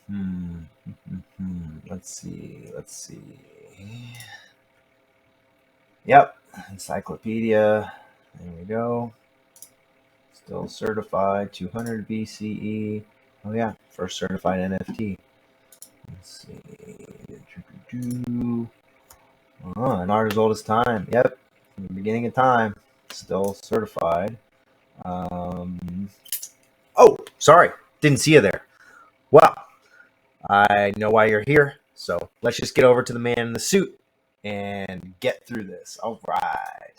Hmm. Let's see. Let's see. Yep. Encyclopedia. There we go. Still certified 200 BCE. Oh yeah, first certified NFT. Let's see. Oh, an art as old as time. Yep. From the beginning of time. Still certified. Um, oh, sorry. Didn't see you there. Well, I know why you're here. So let's just get over to the man in the suit and get through this. All right.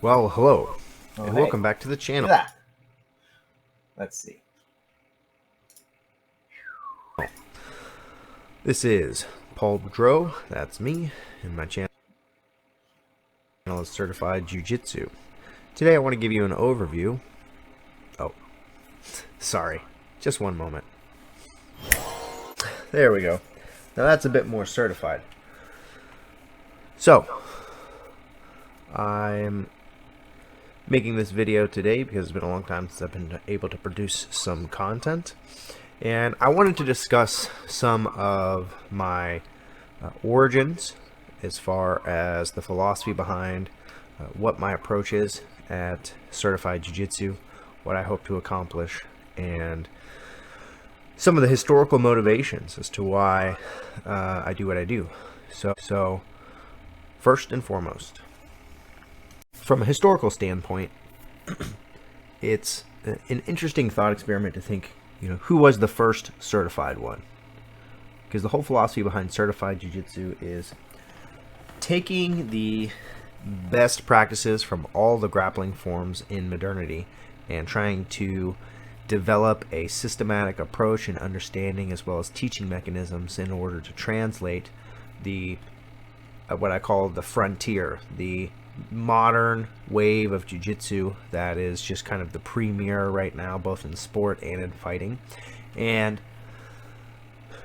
Well, hello, Oh, and hey. welcome back to the Look channel. at that. Let's see. This is Paul Boudreau, that's me, and my channel is Certified Jiu Jitsu. Today I want to give you an overview. Oh, sorry, just one moment. There we go. Now that's a bit more certified. So, I'm making this video today because it's been a long time since I've been able to produce some content. And I wanted to discuss some of my origins as far as the philosophy behind what my approach is at Certified Jiu-Jitsu, what I hope to accomplish, and some of the historical motivations as to why I do what I do. So first and foremost, from a historical standpoint, it's an interesting thought experiment to think, who was the first certified one? Because the whole philosophy behind certified jiu-jitsu is taking the best practices from all the grappling forms in modernity and trying to develop a systematic approach and understanding as well as teaching mechanisms in order to translate the what I call the frontier, the modern wave of jiu-jitsu that is just kind of the premier right now, both in sport and in fighting. And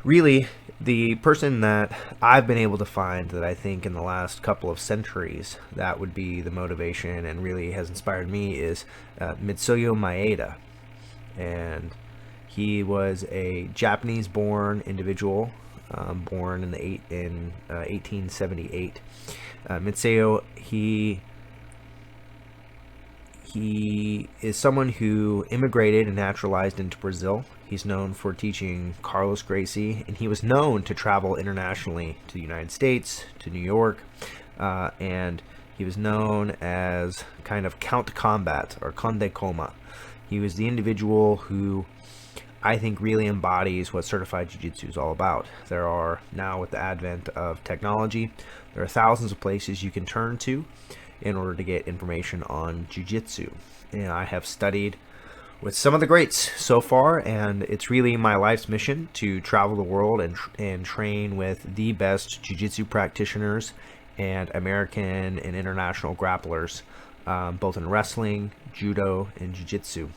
really, the person that I've been able to find that I think in the last couple of centuries that would be the motivation and really has inspired me is Mitsuyo Maeda. And he was a Japanese-born individual, born in 1878. Mitsuyo, he is someone who immigrated and naturalized into Brazil. He's known for teaching Carlos Gracie, and he was known to travel internationally to the United States, to New York, and he was known as kind of Count Combat or Conde Coma. He was the individual who I think really embodies what certified jiu-jitsu is all about. There are now, with the advent of technology, there are thousands of places you can turn to in order to get information on jiu-jitsu. And I have studied with some of the greats so far, and it's really my life's mission to travel the world and train with the best jiu-jitsu practitioners and American and international grapplers, both in wrestling, judo, and jiu-jitsu.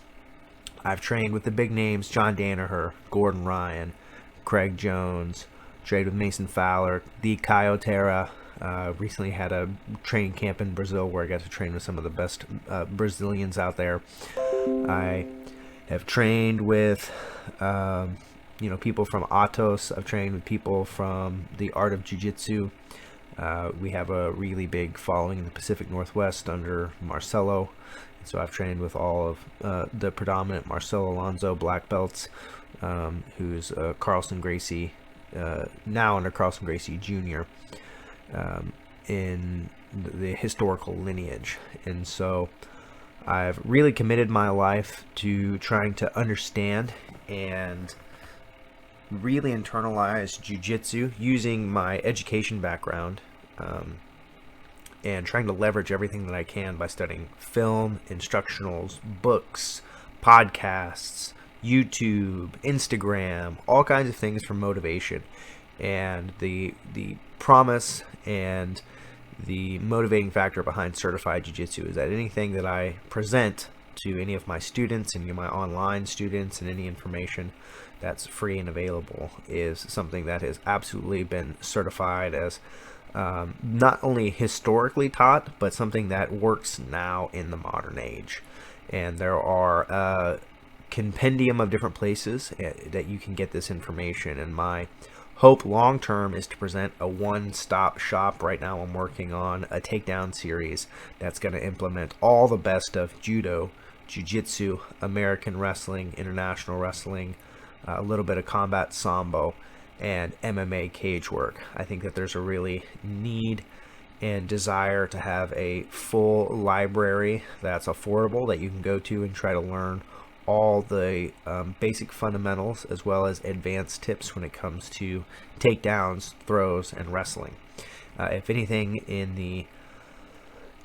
I've trained with the big names: John Danaher, Gordon Ryan, Craig Jones, trained with Mason Fowler, the Caio recently had a training camp in Brazil where I got to train with some of the best Brazilians out there. I have trained with people from Atos. I've trained with people from the Art of Jiu-Jitsu. We have a really big following in the Pacific Northwest under Marcelo. So I've trained with all of the predominant Marcelo Alonso black belts, who's Carlson Gracie, now under Carlson Gracie Jr., in the historical lineage. And so I've really committed my life to trying to understand and really internalize jiu-jitsu using my education background, and trying to leverage everything that I can by studying film, instructionals, books, podcasts, YouTube, Instagram, all kinds of things for motivation. And the promise and the motivating factor behind certified jiu-jitsu is that anything that I present to any of my students and my online students and any information that's free and available is something that has absolutely been certified as not only historically taught, but something that works now in the modern age. And there are compendium of different places that you can get this information. And my hope long term is to present a one-stop shop. Right now I'm working on a takedown series that's going to implement all the best of judo, jiu-jitsu, American wrestling, international wrestling, a little bit of combat sambo, and MMA cage work. I think that there's a really need and desire to have a full library that's affordable that you can go to and try to learn all the basic fundamentals as well as advanced tips when it comes to takedowns, throws, and wrestling. If anything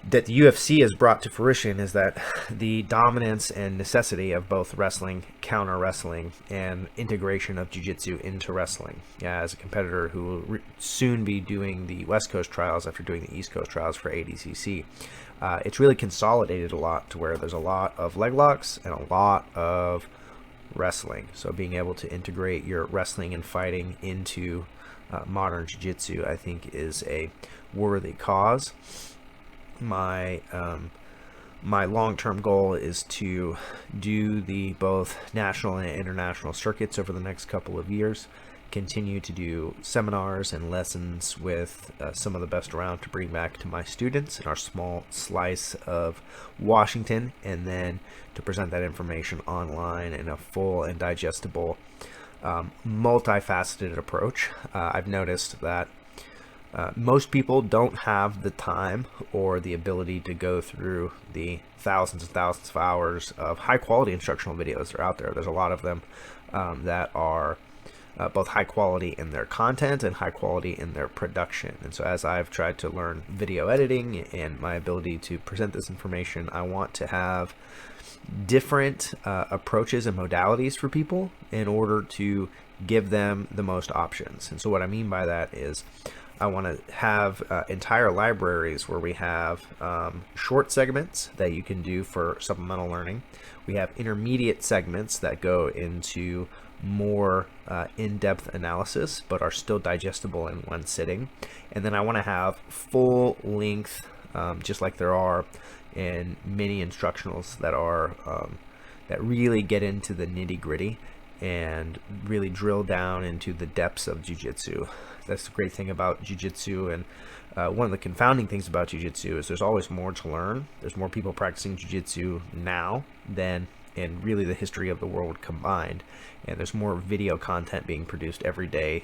that the UFC has brought to fruition is that the dominance and necessity of both wrestling, counter wrestling, and integration of jiu-jitsu into wrestling. Yeah, as a competitor who will soon be doing the West Coast trials after doing the East Coast trials for ADCC, it's really consolidated a lot to where there's a lot of leg locks and a lot of wrestling. So being able to integrate your wrestling and fighting into modern jiu-jitsu, I think, is a worthy cause. My long-term goal is to do the both national and international circuits over the next couple of years, continue to do seminars and lessons with some of the best around to bring back to my students in our small slice of Washington, and then to present that information online in a full and digestible, multifaceted approach. I've noticed that most people don't have the time or the ability to go through the thousands and thousands of hours of high quality instructional videos that are out there. There's a lot of them that are both high quality in their content and high quality in their production. And so as I've tried to learn video editing and my ability to present this information, I want to have different approaches and modalities for people in order to give them the most options. And so what I mean by that is I want to have entire libraries where we have short segments that you can do for supplemental learning. We have intermediate segments that go into more in-depth analysis but are still digestible in one sitting. And then I want to have full length, just like there are in many instructionals that are that really get into the nitty-gritty and really drill down into the depths of jiu-jitsu. That's the great thing about jiu-jitsu, and one of the confounding things about jiu-jitsu is there's always more to learn. There's more people practicing jiu-jitsu now than in really the history of the world combined, and there's more video content being produced every day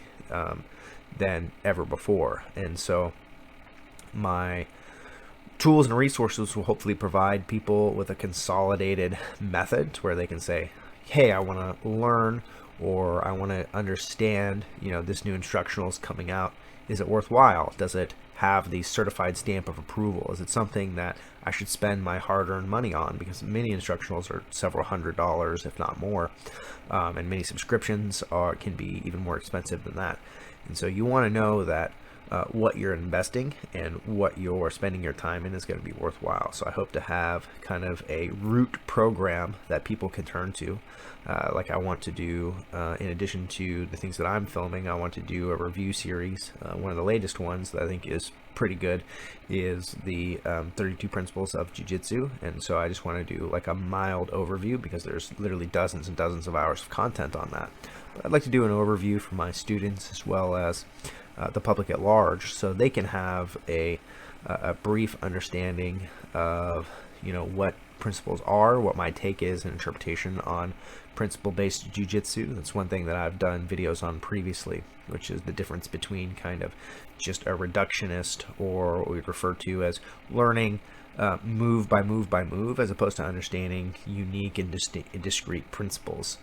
than ever before. And so my tools and resources will hopefully provide people with a consolidated method to where they can say, hey, I want to learn, or I want to understand, this new instructional is coming out. Is it worthwhile? Does it have the certified stamp of approval? Is it something that I should spend my hard-earned money on? Because many instructionals are several $100s, if not more, and many subscriptions can be even more expensive than that. And so you want to know that what you're investing and what you're spending your time in is going to be worthwhile. So I hope to have kind of a root program that people can turn to. Like I want to do, in addition to the things that I'm filming, I want to do a review series. One of the latest ones that I think is pretty good is the 32 Principles of Jiu-Jitsu. And so I just want to do like a mild overview because there's literally dozens and dozens of hours of content on that. But I'd like to do an overview for my students as well as the public at large, so they can have a brief understanding of what principles are, what my take is and interpretation on principle-based jiu-jitsu. That's one thing that I've done videos on previously, which is the difference between kind of just a reductionist, or what we'd refer to as learning move by move by move, as opposed to understanding unique and discrete principles.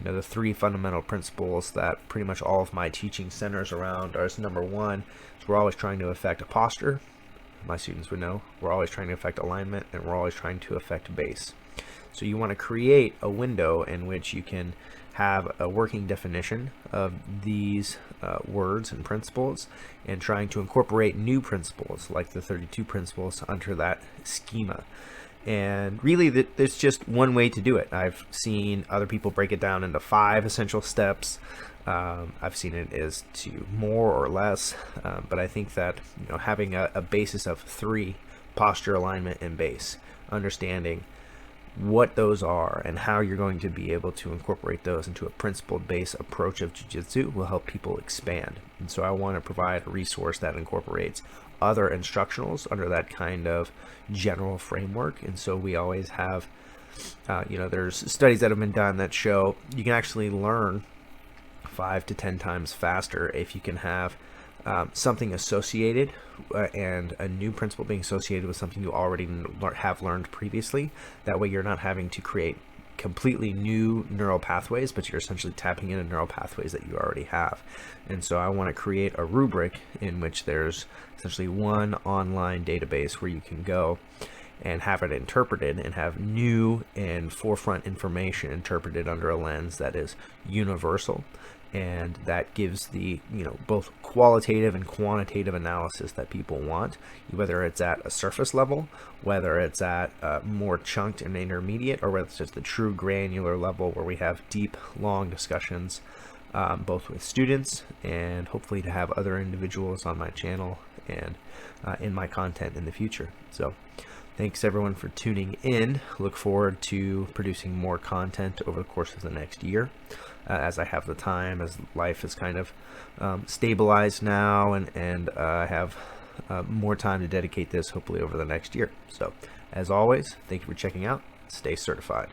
The three fundamental principles that pretty much all of my teaching centers around are: number one, is we're always trying to affect a posture. My students would know we're always trying to affect alignment, and we're always trying to affect base. So you want to create a window in which you can have a working definition of these words and principles, and trying to incorporate new principles like the 32 principles under that schema. And really, there's just one way to do it. I've seen other people break it down into 5 essential steps. I've seen it as to more or less, but I think that having a basis of 3: posture, alignment, and base, understanding what those are and how you're going to be able to incorporate those into a principle-based approach of jiu-jitsu will help people expand. And so I want to provide a resource that incorporates other instructionals under that kind of general framework. And so we always have, there's studies that have been done that show you can actually learn 5 to 10 times faster if you can have something associated and a new principle being associated with something you already have learned previously. That way you're not having to create completely new neural pathways, but you're essentially tapping into neural pathways that you already have. And so I want to create a rubric in which there's essentially one online database where you can go and have it interpreted and have new and forefront information interpreted under a lens that is universal, and that gives the both qualitative and quantitative analysis that people want, whether it's at a surface level, whether it's at more chunked and intermediate, or whether it's just the true granular level where we have deep, long discussions, both with students and hopefully to have other individuals on my channel and in my content in the future. So thanks everyone for tuning in. Look forward to producing more content over the course of the next year as I have the time, as life is kind of stabilized now, and I have more time to dedicate this hopefully over the next year. So as always, thank you for checking out. Stay certified.